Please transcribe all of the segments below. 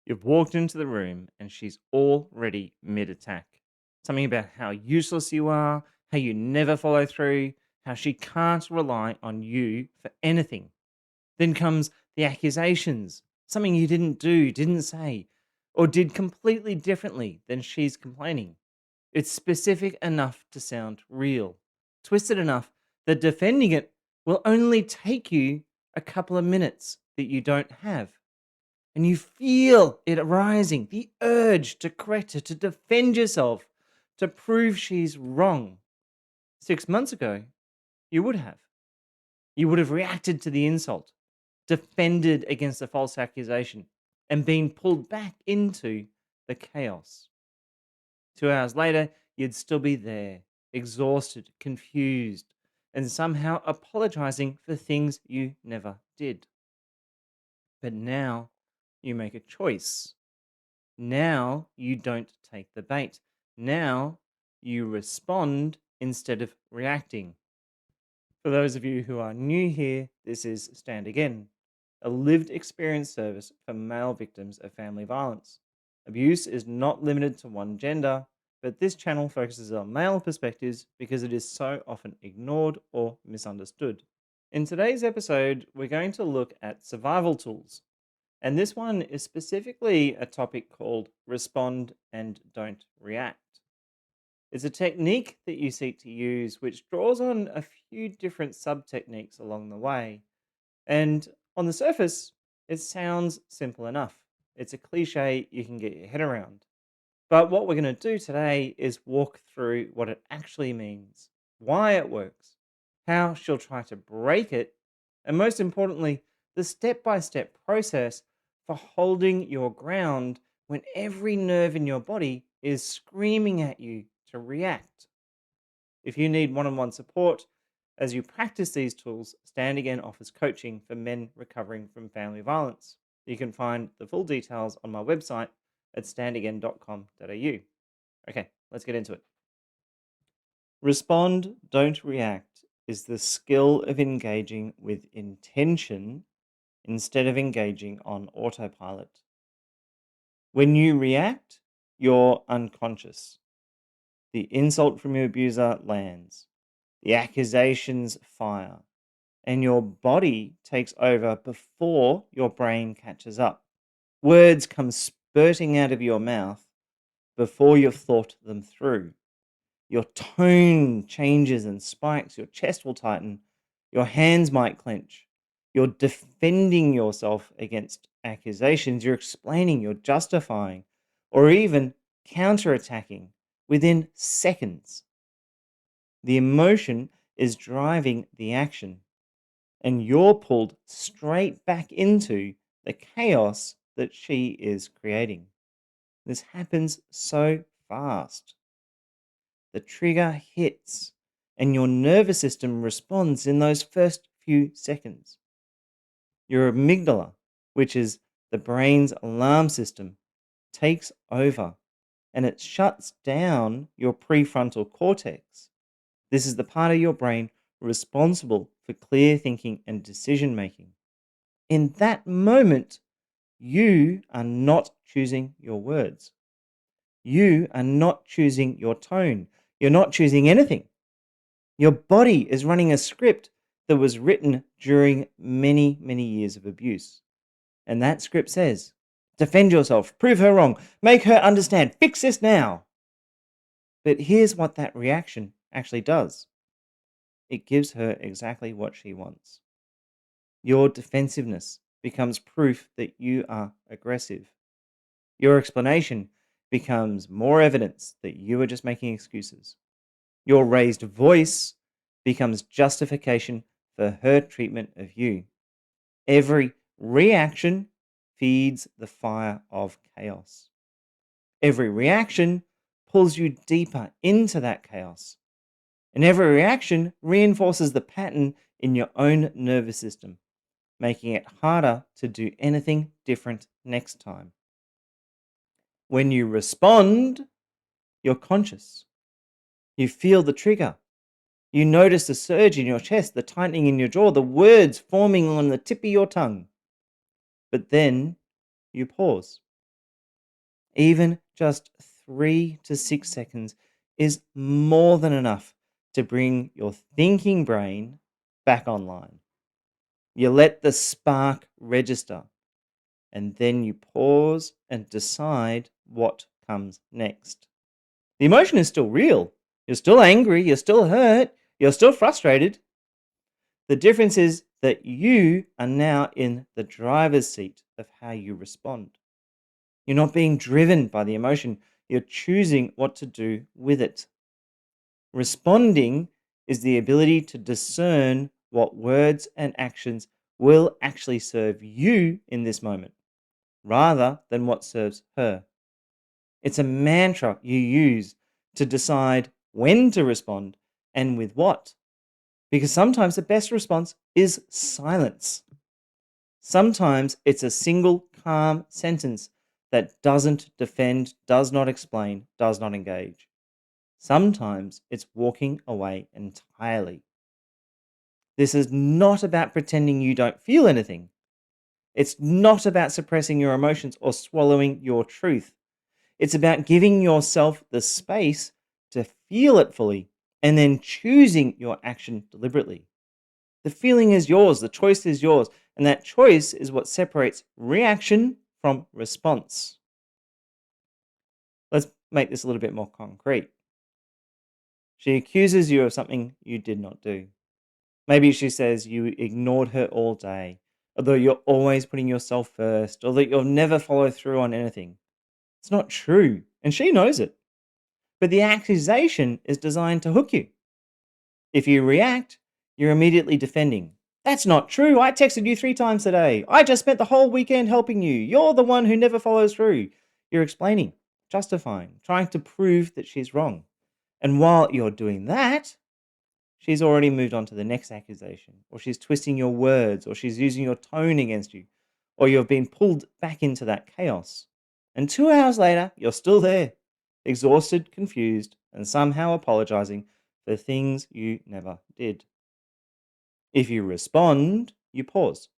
You've walked into the room and she's already mid attack. Something about how useless you are, how you never follow through, how she can't rely on you for anything. Then comes the accusations, something you didn't do, didn't say, or did completely differently than she's complaining. It's specific enough to sound real, twisted enough that defending it will only take you a couple of minutes that you don't have. And you feel it arising, the urge to correct her, to defend yourself, to prove she's wrong. 6 months ago, you would have. You would have reacted to the insult, defended against the false accusation, and been pulled back into the chaos. 2 hours later, you'd still be there, exhausted, confused, and somehow apologizing for things you never did. But now you make a choice. Now you don't take the bait. Now you respond instead of reacting. For those of you who are new here, this is Stand Again, a lived experience service for male victims of family violence. Abuse is not limited to one gender, but this channel focuses on male perspectives because it is so often ignored or misunderstood. In today's episode, we're going to look at survival tools. And this one is specifically a topic called respond and don't react. It's a technique that you seek to use which draws on a few different sub techniques along the way. And on the surface, it sounds simple enough. It's a cliche you can get your head around. But what we're going to do today is walk through what it actually means, why it works, how she'll try to break it, and most importantly, the step by step process for holding your ground when every nerve in your body is screaming at you to react. If you need one on one support as you practice these tools, Stand Again offers coaching for men recovering from family violence. You can find the full details on my website at standagain.com.au. Okay, let's get into it. Respond, don't react is the skill of engaging with intention instead of engaging on autopilot. When you react, you're unconscious. The insult from your abuser lands, the accusations fire, and your body takes over before your brain catches up. Words come spurting out of your mouth before you've thought them through. Your tone changes and spikes, your chest will tighten, your hands might clench. You're defending yourself against accusations, you're explaining, you're justifying, or even counterattacking within seconds. The emotion is driving the action, and you're pulled straight back into the chaos that she is creating. This happens so fast. The trigger hits, and your nervous system responds in those first few seconds. Your amygdala, which is the brain's alarm system, takes over and it shuts down your prefrontal cortex. This is the part of your brain responsible for clear thinking and decision making. In that moment, you are not choosing your words. You are not choosing your tone. You're not choosing anything. Your body is running a script that was written during many, many years of abuse. And that script says, defend yourself, prove her wrong, make her understand, fix this now. But here's what that reaction actually does it gives her exactly what she wants. Your defensiveness becomes proof that you are aggressive. Your explanation becomes more evidence that you are just making excuses. Your raised voice becomes justification for her treatment of you. Every reaction feeds the fire of chaos. Every reaction pulls you deeper into that chaos. And every reaction reinforces the pattern in your own nervous system, making it harder to do anything different next time. When you respond, you're conscious. You feel the trigger. You notice the surge in your chest, the tightening in your jaw, the words forming on the tip of your tongue. But then you pause. Even just 3 to 6 seconds is more than enough to bring your thinking brain back online. You let the spark register, and then you pause and decide what comes next. The emotion is still real. You're still angry, you're still hurt, you're still frustrated. The difference is that you are now in the driver's seat of how you respond. You're not being driven by the emotion, you're choosing what to do with it. Responding is the ability to discern what words and actions will actually serve you in this moment, rather than what serves her. It's a mantra you use to decide when to respond and with what. Because sometimes the best response is silence. Sometimes it's a single calm sentence that doesn't defend, does not explain, does not engage. Sometimes it's walking away entirely. This is not about pretending you don't feel anything. It's not about suppressing your emotions or swallowing your truth. It's about giving yourself the space to feel it fully and then choosing your action deliberately. The feeling is yours, the choice is yours, and that choice is what separates reaction from response. Let's make this a little bit more concrete. She accuses you of something you did not do. Maybe she says you ignored her all day, or that you're always putting yourself first, or that you'll never follow through on anything. It's not true, and she knows it. But the accusation is designed to hook you. If you react, you're immediately defending. That's not true. I texted you 3 times today. I just spent the whole weekend helping you. You're the one who never follows through. You're explaining, justifying, trying to prove that she's wrong. And while you're doing that, she's already moved on to the next accusation, or she's twisting your words, or she's using your tone against you, or you've been pulled back into that chaos. And 2 hours later, you're still there, exhausted, confused, and somehow apologizing for things you never did. If you respond, you pause.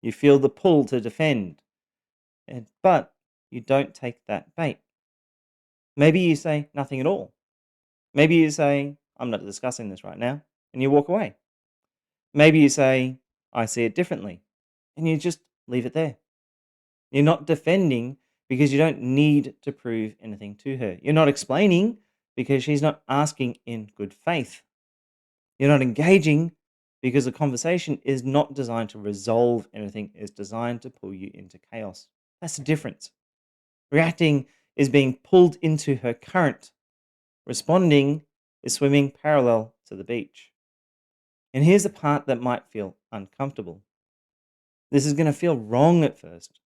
You feel the pull to defend, but you don't take that bait. Maybe you say nothing at all. Maybe you say, I'm not discussing this right now, and you walk away. Maybe you say, I see it differently, and you just leave it there. You're not defending because you don't need to prove anything to her. You're not explaining because she's not asking in good faith. You're not engaging because the conversation is not designed to resolve anything, it's designed to pull you into chaos. That's the difference. Reacting is being pulled into her current. Responding is swimming parallel to the beach. And here's the part that might feel uncomfortable. This is going to feel wrong at first.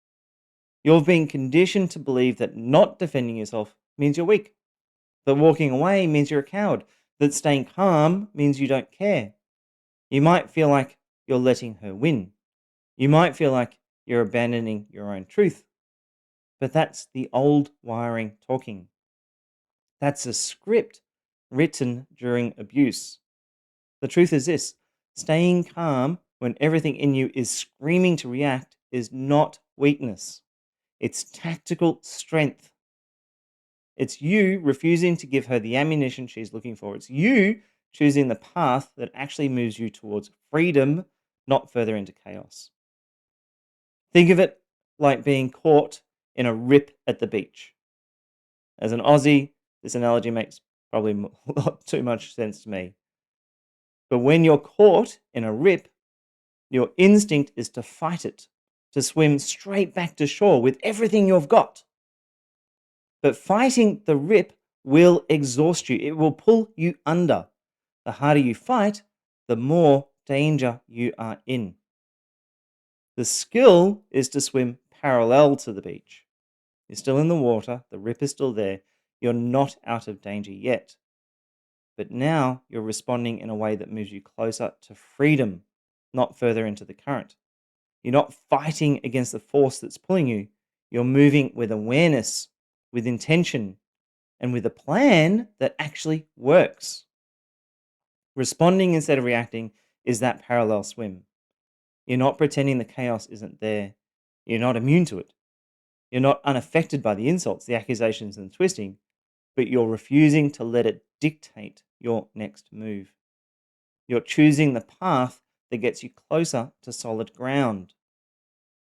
You've been conditioned to believe that not defending yourself means you're weak, that walking away means you're a coward, that staying calm means you don't care. You might feel like you're letting her win. You might feel like you're abandoning your own truth. But that's the old wiring talking. That's a script written during abuse. The truth is this: staying calm when everything in you is screaming to react is not weakness, it's tactical strength. It's you refusing to give her the ammunition she's looking for. It's you choosing the path that actually moves you towards freedom, not further into chaos. Think of it like being caught in a rip at the beach. As an Aussie, this analogy makes probably a lot too much sense to me. But when you're caught in a rip, your instinct is to fight it, to swim straight back to shore with everything you've got. But fighting the rip will exhaust you, it will pull you under. The harder you fight, the more danger you are in. The skill is to swim parallel to the beach. You're still in the water, the rip is still there, you're not out of danger yet. But now you're responding in a way that moves you closer to freedom, not further into the current. You're not fighting against the force that's pulling you, you're moving with awareness, with intention, and with a plan that actually works. Responding instead of reacting is that parallel swim. You're not pretending the chaos isn't there. You're not immune to it. You're not unaffected by the insults, the accusations, and the twisting, but you're refusing to let it dictate your next move. You're choosing the path that gets you closer to solid ground.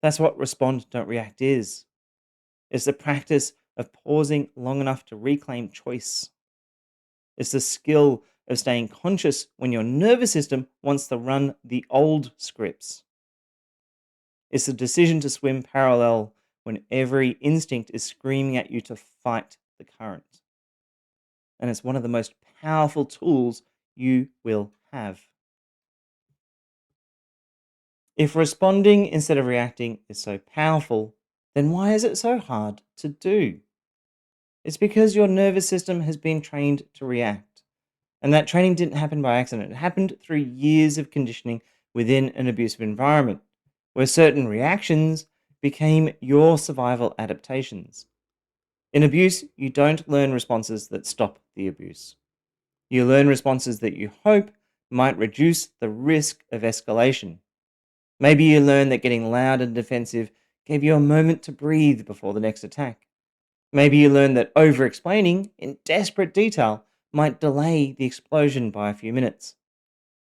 That's what respond, don't react is. It's the practice of pausing long enough to reclaim choice. It's the skill of staying conscious when your nervous system wants to run the old scripts. It's the decision to swim parallel when every instinct is screaming at you to fight the current. And it's one of the most powerful tools you will have. If responding instead of reacting is so powerful, then why is it so hard to do? It's because your nervous system has been trained to react. And that training didn't happen by accident. It happened through years of conditioning within an abusive environment, where certain reactions became your survival adaptations. In abuse, you don't learn responses that stop the abuse. You learn responses that you hope might reduce the risk of escalation. Maybe you learn that getting loud and defensive gave you a moment to breathe before the next attack. Maybe you learn that over explaining in desperate detail might delay the explosion by a few minutes.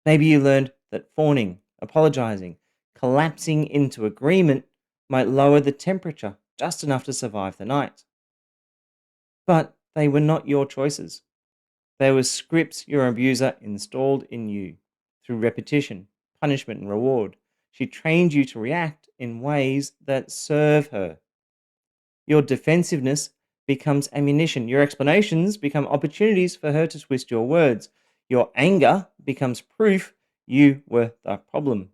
Maybe you learned that fawning, apologizing, collapsing into agreement might lower the temperature just enough to survive the night. But they were not your choices. They were scripts your abuser installed in you through repetition, punishment, and reward. She trained you to react in ways that serve her. Your defensiveness becomes ammunition. Your explanations become opportunities for her to twist your words. Your anger becomes proof you were the problem.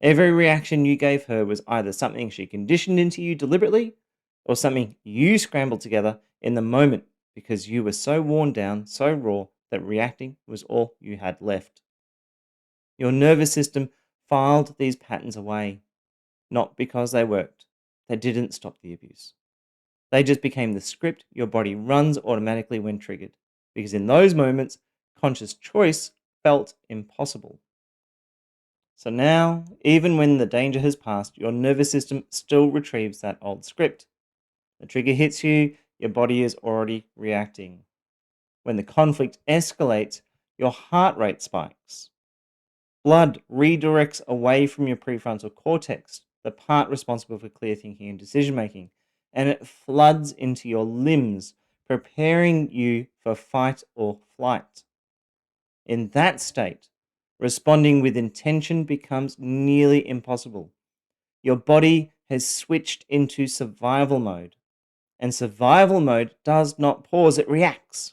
Every reaction you gave her was either something she conditioned into you deliberately or something you scrambled together in the moment because you were so worn down, so raw, that reacting was all you had left. Your nervous system filed these patterns away, not because they worked. They didn't stop the abuse. They just became the script your body runs automatically when triggered, because in those moments, conscious choice felt impossible. So now, even when the danger has passed, your nervous system still retrieves that old script. The trigger hits you, your body is already reacting. When the conflict escalates, your heart rate spikes. Blood redirects away from your prefrontal cortex, the part responsible for clear thinking and decision making, and it floods into your limbs, preparing you for fight or flight. In that state, responding with intention becomes nearly impossible. Your body has switched into survival mode, and survival mode does not pause, it reacts.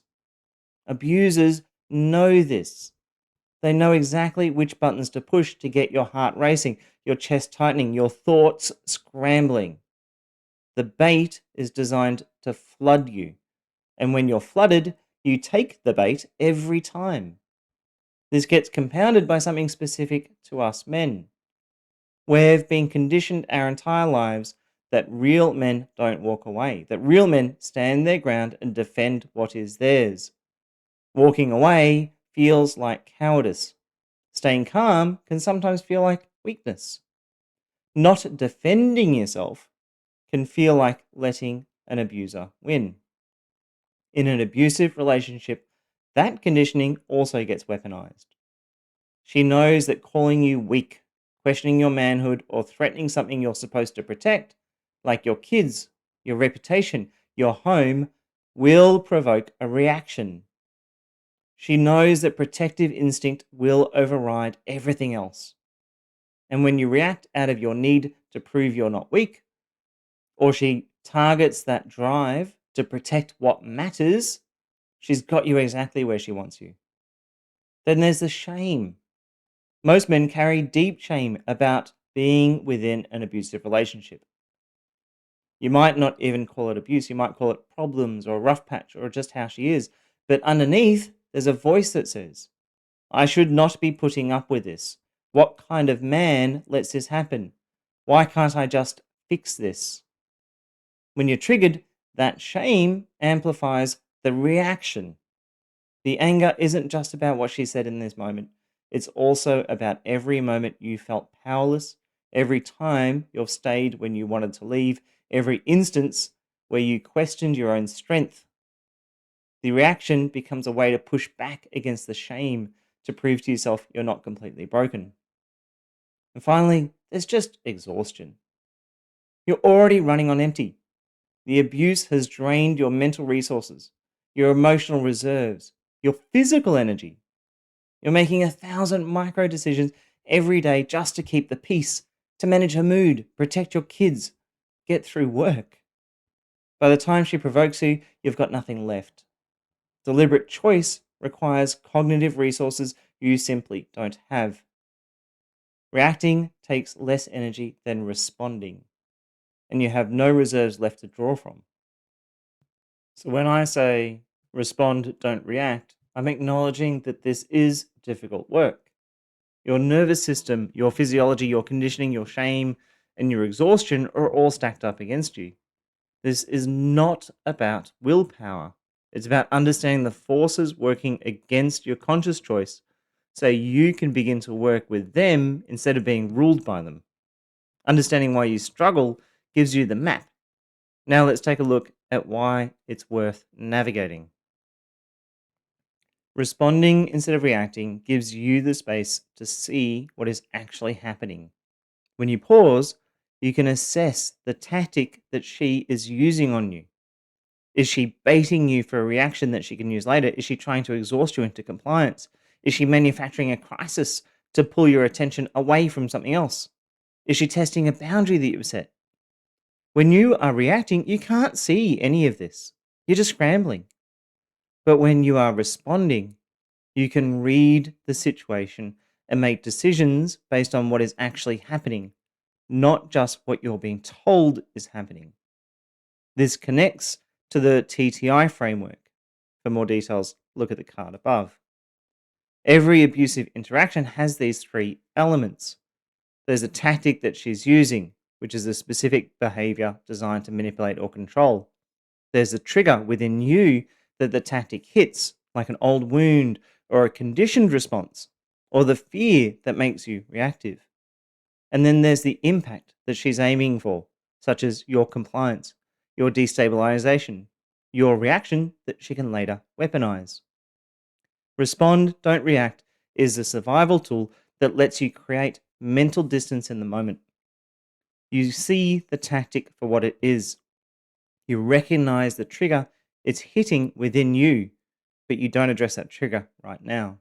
Abusers know this. They know exactly which buttons to push to get your heart racing, your chest tightening, your thoughts scrambling. The bait is designed to flood you, and when you're flooded, you take the bait every time. This gets compounded by something specific to us men. We've been conditioned our entire lives that real men don't walk away, that real men stand their ground and defend what is theirs. Walking away feels like cowardice. Staying calm can sometimes feel like weakness. Not defending yourself can feel like letting an abuser win. In an abusive relationship, that conditioning also gets weaponized. She knows that calling you weak, questioning your manhood, or threatening something you're supposed to protect, like your kids, your reputation, your home, will provoke a reaction. She knows that protective instinct will override everything else. And when you react out of your need to prove you're not weak, or she targets that drive to protect what matters, she's got you exactly where she wants you. Then there's the shame. Most men carry deep shame about being within an abusive relationship. You might not even call it abuse, you might call it problems or a rough patch or just how she is. But underneath, there's a voice that says, I should not be putting up with this. What kind of man lets this happen? Why can't I just fix this? When you're triggered, that shame amplifies the reaction. The anger isn't just about what she said in this moment. It's also about every moment you felt powerless, every time you've stayed when you wanted to leave, every instance where you questioned your own strength. The reaction becomes a way to push back against the shame to prove to yourself you're not completely broken. And finally, there's just exhaustion. You're already running on empty. The abuse has drained your mental resources, your emotional reserves, your physical energy. You're making 1,000 micro decisions every day just to keep the peace, to manage her mood, protect your kids, get through work. By the time she provokes you, you've got nothing left. Deliberate choice requires cognitive resources you simply don't have. Reacting takes less energy than responding, and you have no reserves left to draw from. So when I say respond, don't react, I'm acknowledging that this is difficult work. Your nervous system, your physiology, your conditioning, your shame, and your exhaustion are all stacked up against you. This is not about willpower. It's about understanding the forces working against your conscious choice so you can begin to work with them instead of being ruled by them. Understanding why you struggle gives you the map. Now let's take a look at why it's worth navigating. Responding instead of reacting gives you the space to see what is actually happening. When you pause, you can assess the tactic that she is using on you. Is she baiting you for a reaction that she can use later? Is she trying to exhaust you into compliance? Is she manufacturing a crisis to pull your attention away from something else? Is she testing a boundary that you've set? When you are reacting, you can't see any of this. You're just scrambling. But when you are responding, you can read the situation and make decisions based on what is actually happening, not just what you're being told is happening. This connects to the TTI framework. For more details, look at the card above. Every abusive interaction has these three elements. There's a tactic that she's using, which is a specific behavior designed to manipulate or control. There's a trigger within you that the tactic hits, like an old wound or a conditioned response, or the fear that makes you reactive. And then there's the impact that she's aiming for, such as your compliance, your destabilization, your reaction that she can later weaponize. Respond, don't react is a survival tool that lets you create mental distance in the moment. You see the tactic for what it is. You recognize the trigger it's hitting within you, but you don't address that trigger right now.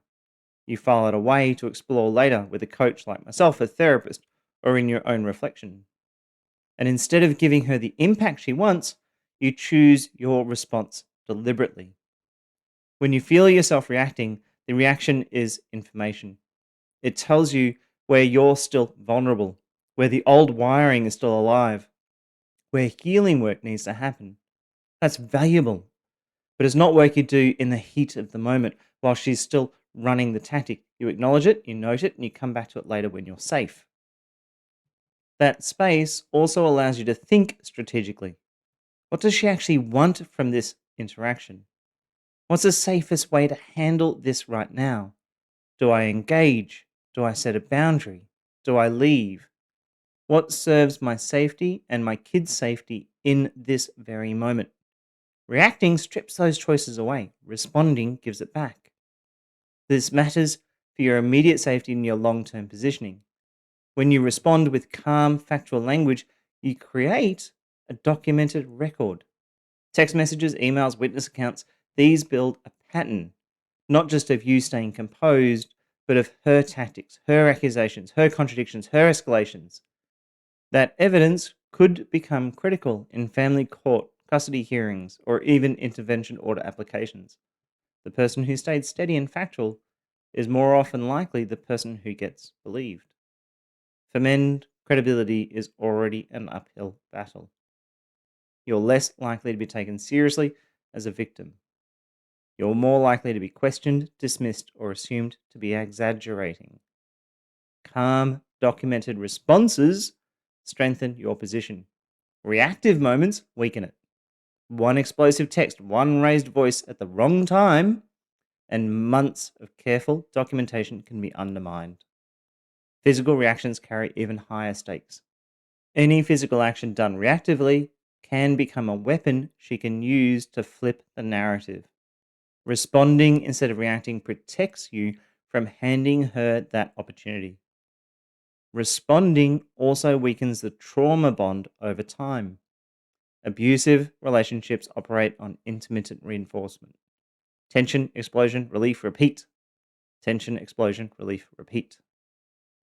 You file it away to explore later with a coach like myself, a therapist, or in your own reflection. And instead of giving her the impact she wants, you choose your response deliberately. When you feel yourself reacting, the reaction is information. It tells you where you're still vulnerable, where the old wiring is still alive, where healing work needs to happen. That's valuable, but it's not work you do in the heat of the moment while she's still running the tactic. You acknowledge it, you note it, and you come back to it later when you're safe. That space also allows you to think strategically. What does she actually want from this interaction? What's the safest way to handle this right now? Do I engage? Do I set a boundary? Do I leave? What serves my safety and my kids' safety in this very moment? Reacting strips those choices away. Responding gives it back. This matters for your immediate safety and your long term positioning. When you respond with calm, factual language, you create a documented record. Text messages, emails, witness accounts, these build a pattern, not just of you staying composed, but of her tactics, her accusations, her contradictions, her escalations. That evidence could become critical in family court, custody hearings, or even intervention order applications. The person who stayed steady and factual is more often likely the person who gets believed. For men, credibility is already an uphill battle. You're less likely to be taken seriously as a victim. You're more likely to be questioned, dismissed, or assumed to be exaggerating. Calm, documented responses strengthen your position. Reactive moments weaken it. One explosive text, one raised voice at the wrong time, and months of careful documentation can be undermined. Physical reactions carry even higher stakes. Any physical action done reactively can become a weapon she can use to flip the narrative. Responding instead of reacting protects you from handing her that opportunity. Responding also weakens the trauma bond over time. Abusive relationships operate on intermittent reinforcement. Tension, explosion, relief, repeat. Tension, explosion, relief, repeat.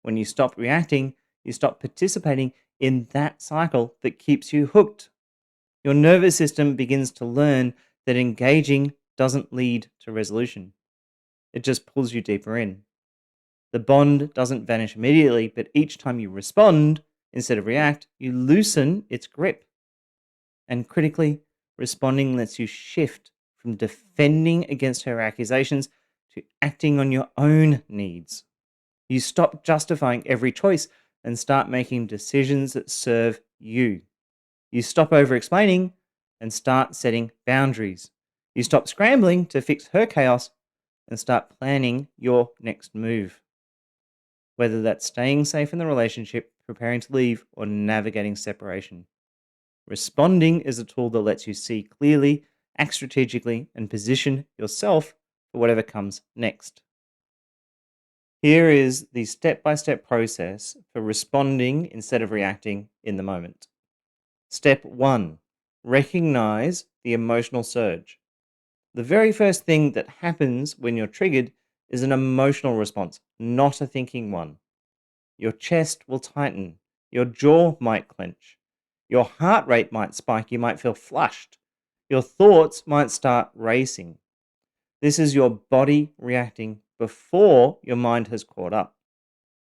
When you stop reacting, you stop participating in that cycle that keeps you hooked. Your nervous system begins to learn that engaging doesn't lead to resolution. It just pulls you deeper in. The bond doesn't vanish immediately, but each time you respond instead of react, you loosen its grip. And critically, responding lets you shift from defending against her accusations to acting on your own needs. You stop justifying every choice and start making decisions that serve you. You stop over explaining and start setting boundaries. You stop scrambling to fix her chaos and start planning your next move. Whether that's staying safe in the relationship, preparing to leave, or navigating separation. Responding is a tool that lets you see clearly, act strategically, and position yourself for whatever comes next. Here is the step by step process for responding instead of reacting in the moment. Step 1, recognize the emotional surge. The very first thing that happens when you're triggered is an emotional response, not a thinking one. Your chest will tighten, your jaw might clench, your heart rate might spike, you might feel flushed, your thoughts might start racing. This is your body reacting before your mind has caught up.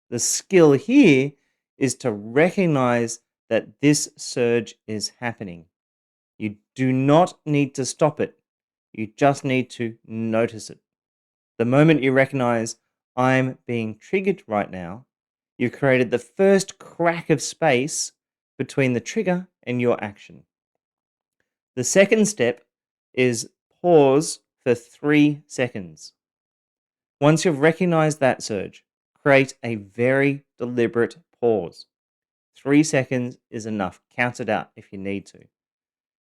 The skill here is to recognize that this surge is happening. You do not need to stop it. You just need to notice it. The moment you recognize I'm being triggered right now, you've created the first crack of space between the trigger and your action. The second step is pause for 3 seconds. Once you've recognized that surge, create a very deliberate pause. 3 seconds is enough. Count it out if you need to.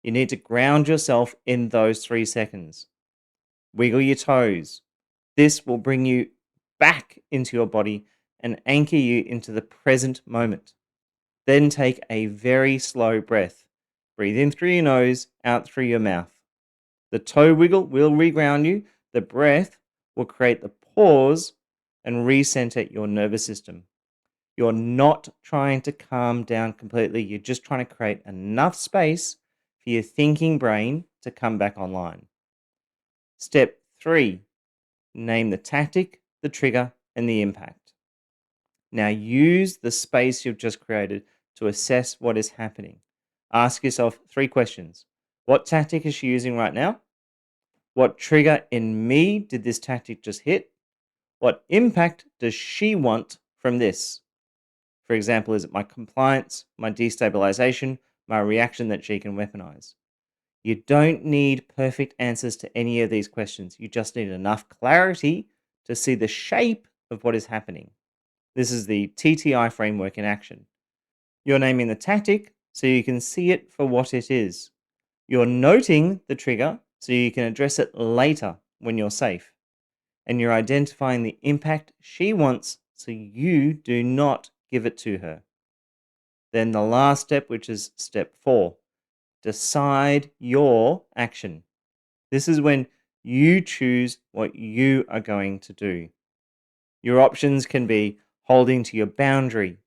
You need to ground yourself in those 3 seconds. Wiggle your toes. This will bring you back into your body and anchor you into the present moment. Then take a very slow breath. Breathe in through your nose, out through your mouth. The toe wiggle will reground you. The breath will create the pause and recenter your nervous system. You're not trying to calm down completely. You're just trying to create enough space for your thinking brain to come back online. Step 3, name the tactic, the trigger, and the impact. Now use the space you've just created to assess what is happening. Ask yourself 3 questions. What tactic is she using right now? What trigger in me did this tactic just hit? What impact does she want from this? For example, is it my compliance, my destabilization, my reaction that she can weaponize? You don't need perfect answers to any of these questions. You just need enough clarity to see the shape of what is happening. This is the TTI framework in action. You're naming the tactic so you can see it for what it is. You're noting the trigger so you can address it later when you're safe. And you're identifying the impact she wants so you do not give it to her. Then the last step, which is step 4, decide your action. This is when you choose what you are going to do. Your options can be holding to your boundary,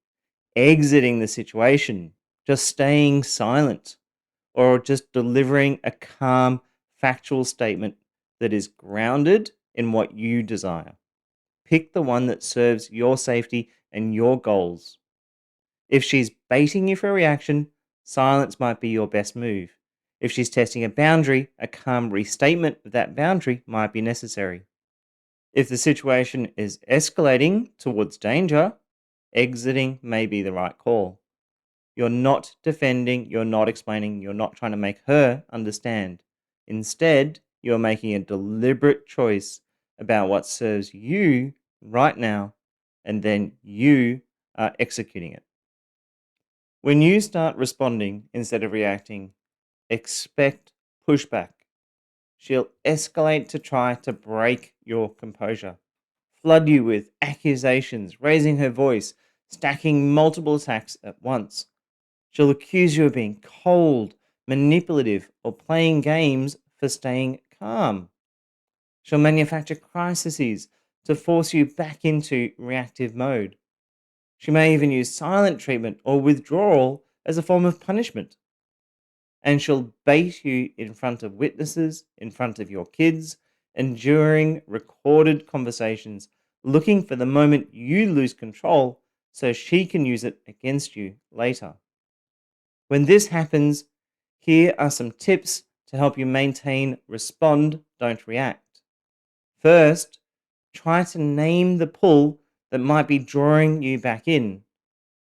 exiting the situation, just staying silent, or just delivering a calm, factual statement that is grounded in what you desire. Pick the one that serves your safety and your goals. If she's baiting you for a reaction, silence might be your best move. If she's testing a boundary, a calm restatement of that boundary might be necessary. If the situation is escalating towards danger, exiting may be the right call. You're not defending, you're not explaining, you're not trying to make her understand. Instead, you're making a deliberate choice about what serves you right now, and then you are executing it. When you start responding instead of reacting, expect pushback. She'll escalate to try to break your composure, flood you with accusations, raising her voice, stacking multiple attacks at once. She'll accuse you of being cold, manipulative, or playing games for staying calm. She'll manufacture crises to force you back into reactive mode. She may even use silent treatment or withdrawal as a form of punishment. And she'll bait you in front of witnesses, in front of your kids, and during recorded conversations, looking for the moment you lose control so she can use it against you later. When this happens, here are some tips to help you maintain respond, don't react. First, try to name the pull that might be drawing you back in.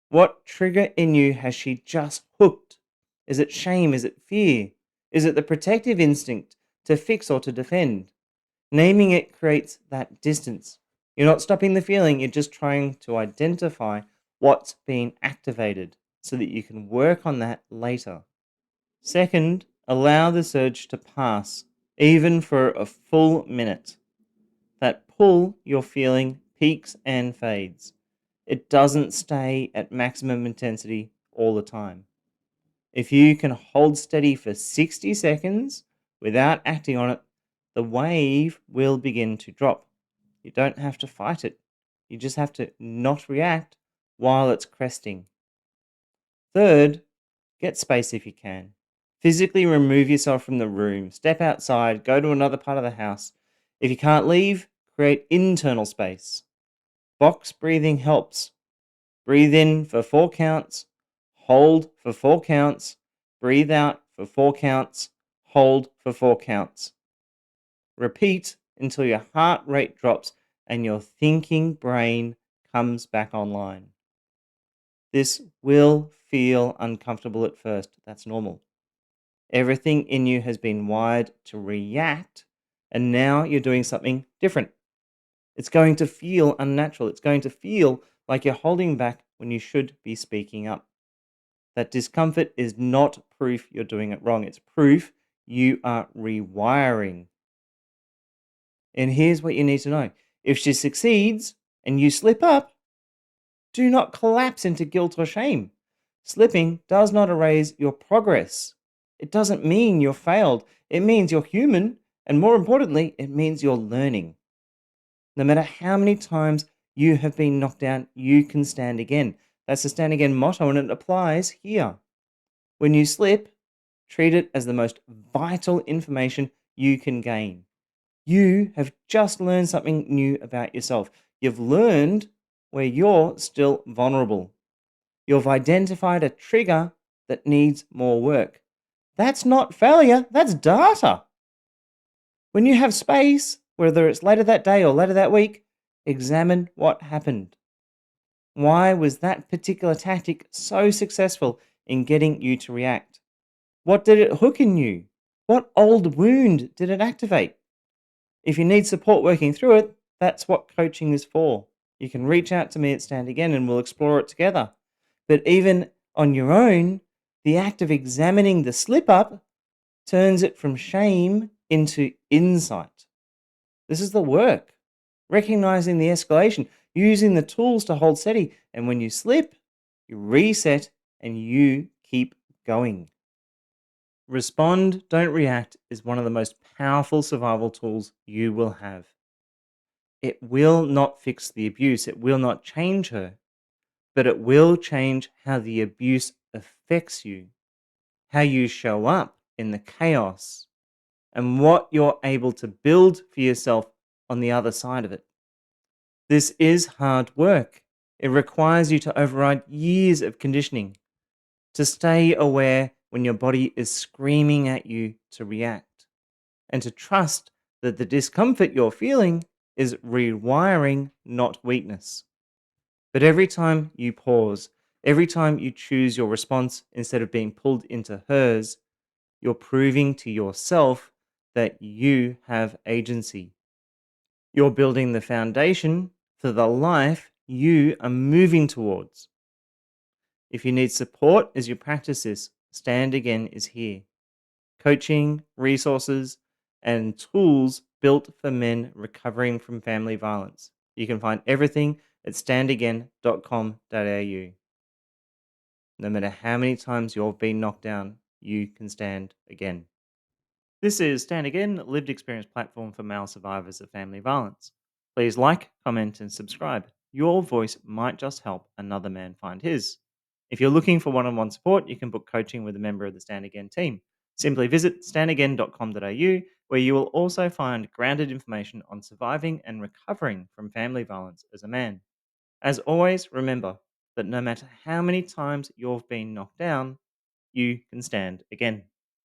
What trigger in you has she just hooked? Is it shame? Is it fear? Is it the protective instinct to fix or to defend? Naming it creates that distance. You're not stopping the feeling, you're just trying to identify what's being activated so that you can work on that later. Second, allow the surge to pass, even for a full minute. That pull you're feeling peaks and fades. It doesn't stay at maximum intensity all the time. If you can hold steady for 60 seconds without acting on it, the wave will begin to drop. You don't have to fight it. You just have to not react while it's cresting. Third, get space if you can. Physically remove yourself from the room, step outside, go to another part of the house. If you can't leave, create internal space. Box breathing helps. Breathe in for 4 counts, hold for 4 counts, breathe out for 4 counts, hold for 4 counts. Repeat until your heart rate drops and your thinking brain comes back online. This will feel uncomfortable at first. That's normal. Everything in you has been wired to react, and now you're doing something different. It's going to feel unnatural. It's going to feel like you're holding back when you should be speaking up. That discomfort is not proof you're doing it wrong. It's proof you are rewiring. And here's what you need to know. If she succeeds and you slip up, do not collapse into guilt or shame. Slipping does not erase your progress. It doesn't mean you're failed. It means you're human. And more importantly, it means you're learning. No matter how many times you have been knocked down, you can stand again. That's the stand again motto, and it applies here. When you slip, treat it as the most vital information you can gain. You have just learned something new about yourself. You've learned where you're still vulnerable. You've identified a trigger that needs more work. That's not failure, that's data. When you have space, whether it's later that day or later that week, examine what happened. Why was that particular tactic so successful in getting you to react? What did it hook in you? What old wound did it activate? If you need support working through it, that's what coaching is for. You can reach out to me at Stand Again and we'll explore it together. But even on your own, the act of examining the slip up turns it from shame into insight. This is the work. Recognizing the escalation, using the tools to hold steady. And when you slip, you reset and you keep going. Respond, don't react is one of the most powerful survival tools you will have. It will not fix the abuse, it will not change her, but it will change how the abuse affects you, how you show up in the chaos, and what you're able to build for yourself on the other side of it. This is hard work. It requires you to override years of conditioning, to stay aware when your body is screaming at you to react, and to trust that the discomfort you're feeling is rewiring, not weakness. But every time you pause, every time you choose your response instead of being pulled into hers, you're proving to yourself that you have agency. You're building the foundation for the life you are moving towards. If you need support as you practice this, Stand Again is here. coaching, resources, and tools built for men recovering from family violence. You can find everything at standagain.com.au. No matter how many times you've been knocked down, you can stand again. This is Stand Again, lived experience platform for male survivors of family violence. Please like, comment, and subscribe. Your voice might just help another man find his. If you're looking for one on one support, you can book coaching with a member of the Stand Again team. Simply visit standagain.com.au, where you will also find grounded information on surviving and recovering from family violence as a man. As always, remember that no matter how many times you've been knocked down, you can stand again.